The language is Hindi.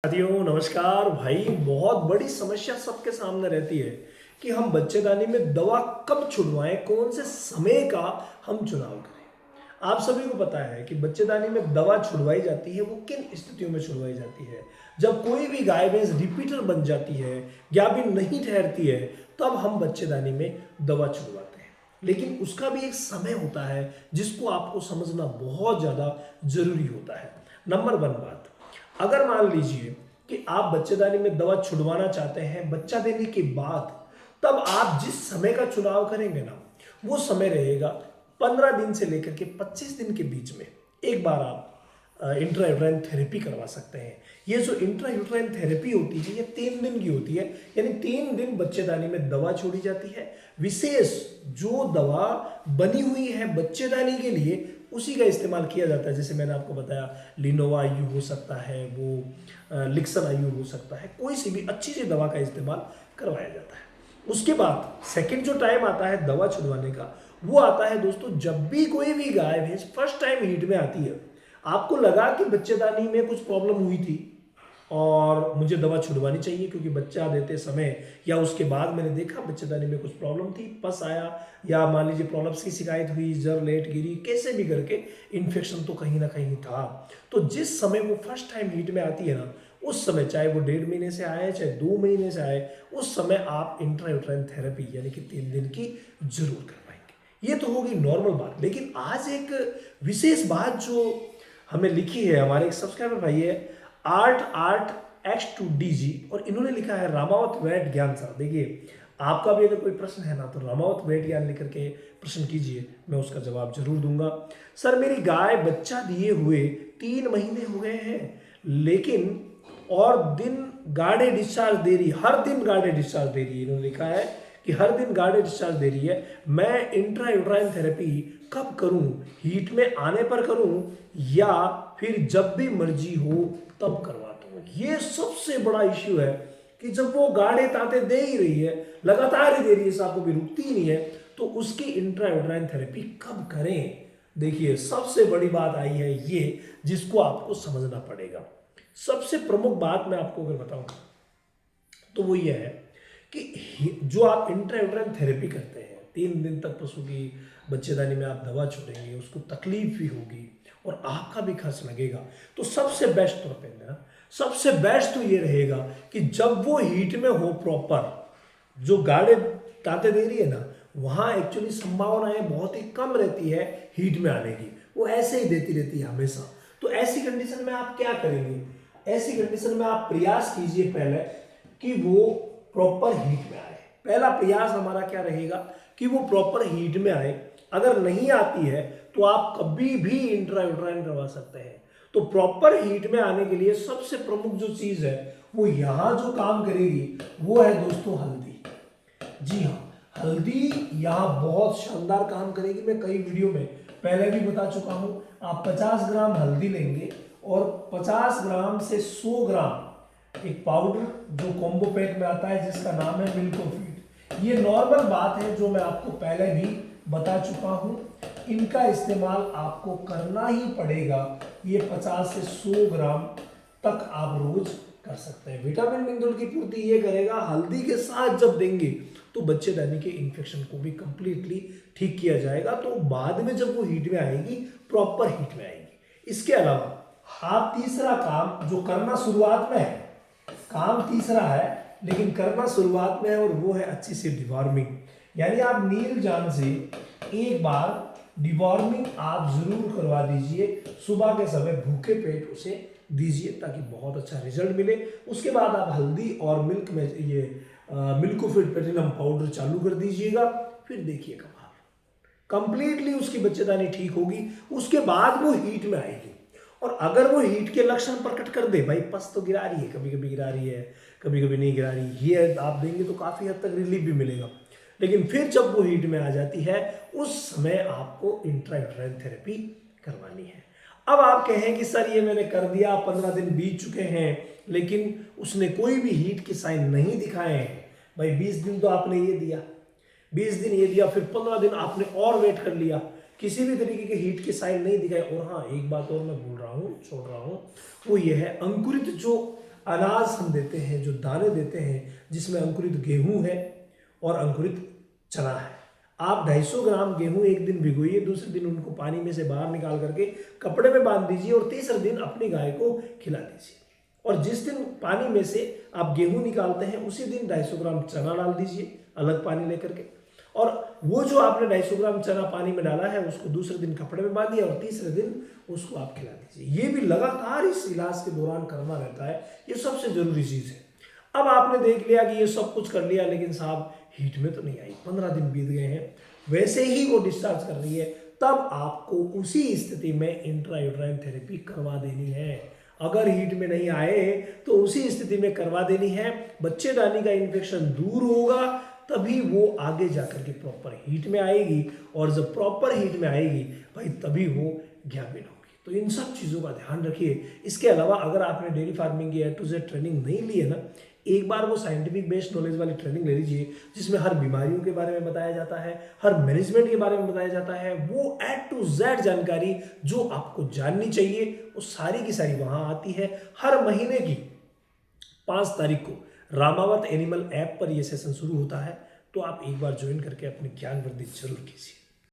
साथियों नमस्कार भाई। बहुत बड़ी समस्या सबके सामने रहती है कि हम बच्चेदानी में दवा कब छुड़वाएं, कौन से समय का हम चुनाव करें। आप सभी को पता है कि बच्चेदानी में दवा छुड़वाई जाती है, वो किन स्थितियों में छुड़वाई जाती है। जब कोई भी गाय भैंस रिपीटर बन जाती है या भी नहीं ठहरती है, तब हम बच्चेदानी में दवा छुड़वाते हैं। लेकिन उसका भी एक समय होता है जिसको आपको समझना बहुत ज़्यादा जरूरी होता है। नंबर वन बात, अगर मान लीजिए कि आप बच्चेदानी में दवा छुड़वाना चाहते हैं बच्चा देने के बाद, तब आप जिस समय का चुनाव करेंगे ना, वो समय रहेगा 15 दिन से लेकर के 25 दिन के बीच में। एक बार आप इंट्रायूट्राइन थेरेपी करवा सकते हैं। ये जो इंट्रायूट्राइन थेरेपी होती है ये 3 दिन की होती है, यानी 3 दिन बच्चेदानी में दवा छोड़ी जाती है। विशेष जो दवा बनी हुई है बच्चेदानी के लिए उसी का इस्तेमाल किया जाता है। जैसे मैंने आपको बताया, लिनोवा आयु हो सकता है, वो लिक्सन आयु हो सकता है, कोई सी भी अच्छी सी दवा का इस्तेमाल करवाया जाता है। उसके बाद सेकंड जो टाइम आता है दवा छुड़वाने का, वो आता है दोस्तों जब भी कोई भी गाय भैंस फर्स्ट टाइम हीट में आती है, आपको लगा कि बच्चेदानी में कुछ प्रॉब्लम हुई थी और मुझे दवा छुड़वानी चाहिए क्योंकि बच्चा देते समय या उसके बाद मैंने देखा बच्चेदानी में कुछ प्रॉब्लम थी, पस आया, या मान लीजिए प्रॉब्लम्स की शिकायत हुई, जर लेट गिरी, कैसे भी करके इन्फेक्शन तो कहीं ना कहीं था। तो जिस समय वो फर्स्ट टाइम हीट में आती है ना, उस समय चाहे वो 1.5 महीने से आए चाहे 2 महीने से आए, उस समय आप इंट्रायूट्राइन थेरेपी यानी कि 3 दिन की जरूर करवाएंगे। ये तो होगी नॉर्मल बात। लेकिन आज एक विशेष बात जो हमें लिखी है, हमारे एक सब्सक्राइबर भाई है आर्ट आर्ट X2DG, और इन्होंने लिखा है रामावत वैट ज्ञान सर। देखिए, आपका भी अगर कोई प्रश्न है ना तो रामावत वैट ज्ञान लिख करके प्रश्न कीजिए, मैं उसका जवाब जरूर दूंगा। सर मेरी गाय बच्चा दिए हुए 3 महीने हो गए हैं, लेकिन और दिन गाढ़े डिस्चार्ज दे रही, हर दिन गाढ़े डिस्चार्ज दे रही है। इन्होंने लिखा है कि हर दिन गाढ़े डिस्चार्ज दे रही है, मैं इंट्रायूट्राइन थेरेपी कब करूं, हीट में आने पर करूं या फिर जब भी मर्जी हो तब करवाता हूं। ये सबसे बड़ा इश्यू है कि जब वो गाढ़े तांते दे ही रही है, लगातार ही दे रही है, सांपों भी रुकती ही नहीं है, तो उसकी इंट्रायूट्राइन थेरेपी कब करें। देखिए, सबसे बड़ी बात आई है ये, जिसको आपको समझना पड़ेगा। सबसे प्रमुख बात मैं आपको अगर बताऊं तो वो ये है कि जो आप इंट्रायूट्राइन थेरेपी करते हैं, 3 दिन तक पशु की बच्चेदानी में आप दवा छोड़ेंगे, उसको तकलीफ भी होगी और आपका भी खर्च लगेगा। तो सबसे बेस्ट तौर पे ना, सबसे बेस्ट तो ये रहेगा कि जब वो हीट में हो प्रॉपर, जो गाढ़े तांते दे रही है ना, वहाँ एक्चुअली संभावनाएं बहुत ही कम रहती है हीट में आने की, वो ऐसे ही देती रहती है हमेशा। तो ऐसी कंडीशन में आप क्या करेंगे, ऐसी कंडीशन में आप प्रयास कीजिए पहले कि वो प्रॉपर हीट में आए। पहला प्रयास हमारा क्या रहेगा कि वो प्रॉपर हीट में आए। अगर नहीं आती है तो आप कभी भी इंट्रायूट्राइन करवा सकते हैं। तो प्रॉपर हीट में आने के लिए सबसे प्रमुख जो चीज है वो यहां जो काम करेगी वो है दोस्तों हल्दी। जी हाँ, हल्दी यहाँ बहुत शानदार काम करेगी। मैं कई वीडियो में पहले भी बता चुका हूं। आप 50 ग्राम हल्दी लेंगे और 50 ग्राम से 100 ग्राम एक पाउडर जो कॉम्बो पैक में आता है जिसका नाम है मिल्कोफीड। ये नॉर्मल बात है जो मैं आपको पहले भी बता चुका हूं, इनका इस्तेमाल आपको करना ही पड़ेगा। ये 50 से 100 ग्राम तक आप रोज कर सकते हैं। विटामिन मिनरल की पूर्ति ये करेगा। हल्दी के साथ जब देंगे तो बच्चेदानी के इन्फेक्शन को भी कंप्लीटली ठीक किया जाएगा। तो बाद में जब वो हीट में आएगी, प्रॉपर हीट में आएगी। इसके अलावा आप तीसरा काम जो करना शुरुआत में है, काम तीसरा है लेकिन करना शुरुआत में है, और वो है अच्छी सी डिवॉर्मिंग। यानी आप नील जान से एक बार डिवॉर्मिंग आप जरूर करवा दीजिए। सुबह के समय भूखे पेट उसे दीजिए ताकि बहुत अच्छा रिजल्ट मिले। उसके बाद आप हल्दी और मिल्क में ये मिल्कोफिड प्लेटिनम पाउडर चालू कर दीजिएगा। फिर देखिए कमाल, कंप्लीटली उसकी बच्चेदानी ठीक होगी। उसके बाद वो हीट में आएगी। और अगर वो हीट के लक्षण प्रकट कर दे, भाई पस तो गिरा रही है, कभी कभी गिरा रही है, कभी कभी नहीं गिरा रही, ये आप देंगे तो काफी हद तक रिलीफ भी मिलेगा। लेकिन फिर जब वो हीट में आ जाती है, उस समय आपको इंट्रायूट्राइन थेरेपी करवानी है। अब आप कहें कि सर ये मैंने कर दिया, 15 दिन बीत चुके हैं, लेकिन उसने कोई भी हीट के साइन नहीं दिखाए हैं। भाई 20 दिन तो आपने ये दिया, 20 दिन ये दिया, फिर 15 दिन आपने और वेट कर लिया, किसी भी तरीके के हीट के साइन नहीं दिखाए। और हाँ, एक बात और मैं भूल रहा हूँ, छोड़ रहा हूँ, वो ये है अंकुरित जो अनाज हम देते हैं, जो दाने देते हैं, जिसमें अंकुरित गेहूं है और अंकुरित चना है। आप 250 ग्राम गेहूं एक दिन भिगोइए, दूसरे दिन उनको पानी में से बाहर निकाल करके कपड़े में बांध दीजिए और तीसरे दिन अपनी गाय को खिला दीजिए। और जिस दिन पानी में से आप गेहूं निकालते हैं उसी दिन 250 ग्राम चना डाल दीजिए अलग पानी लेकर के। और वो जो आपने 250 ग्राम चना पानी में डाला है उसको दूसरे दिन कपड़े में बांधिए और तीसरे दिन उसको आप खिला दीजिए। ये भी लगातार इस इलाज के दौरान करना रहता है, ये सबसे जरूरी चीज़ है। अब आपने देख लिया कि ये सब कुछ कर लिया, लेकिन साहब हीट में तो नहीं आई, 15 दिन बीत गए हैं, वैसे ही वो डिस्चार्ज कर रही है, तब आपको उसी स्थिति में इंट्रायूट्राइन थेरेपी करवा देनी है। अगर हीट में नहीं आए तो उसी स्थिति में करवा देनी है। बच्चेदानी का इन्फेक्शन दूर होगा तभी वो आगे जाकर के प्रॉपर हीट में आएगी, और जब प्रॉपर हीट में आएगी भाई तभी वो ज्ञापित होगी। तो इन सब चीज़ों का ध्यान रखिए। इसके अलावा अगर आपने डेयरी फार्मिंग की A to Z ट्रेनिंग नहीं ली है ना, एक बार वो साइंटिफिक बेस्ड नॉलेज वाली ट्रेनिंग ले लीजिए, जिसमें हर बीमारियों के बारे में बताया जाता है, हर मैनेजमेंट के बारे में बताया जाता है। वो A to Z जानकारी जो आपको जाननी चाहिए वो सारी की सारी वहाँ आती है। हर महीने की 5 तारीख को रामावत एनिमल ऐप पर यह सेशन शुरू होता है, तो आप एक बार ज्वाइन करके अपनी ज्ञान वृद्धि जरूर कीजिए।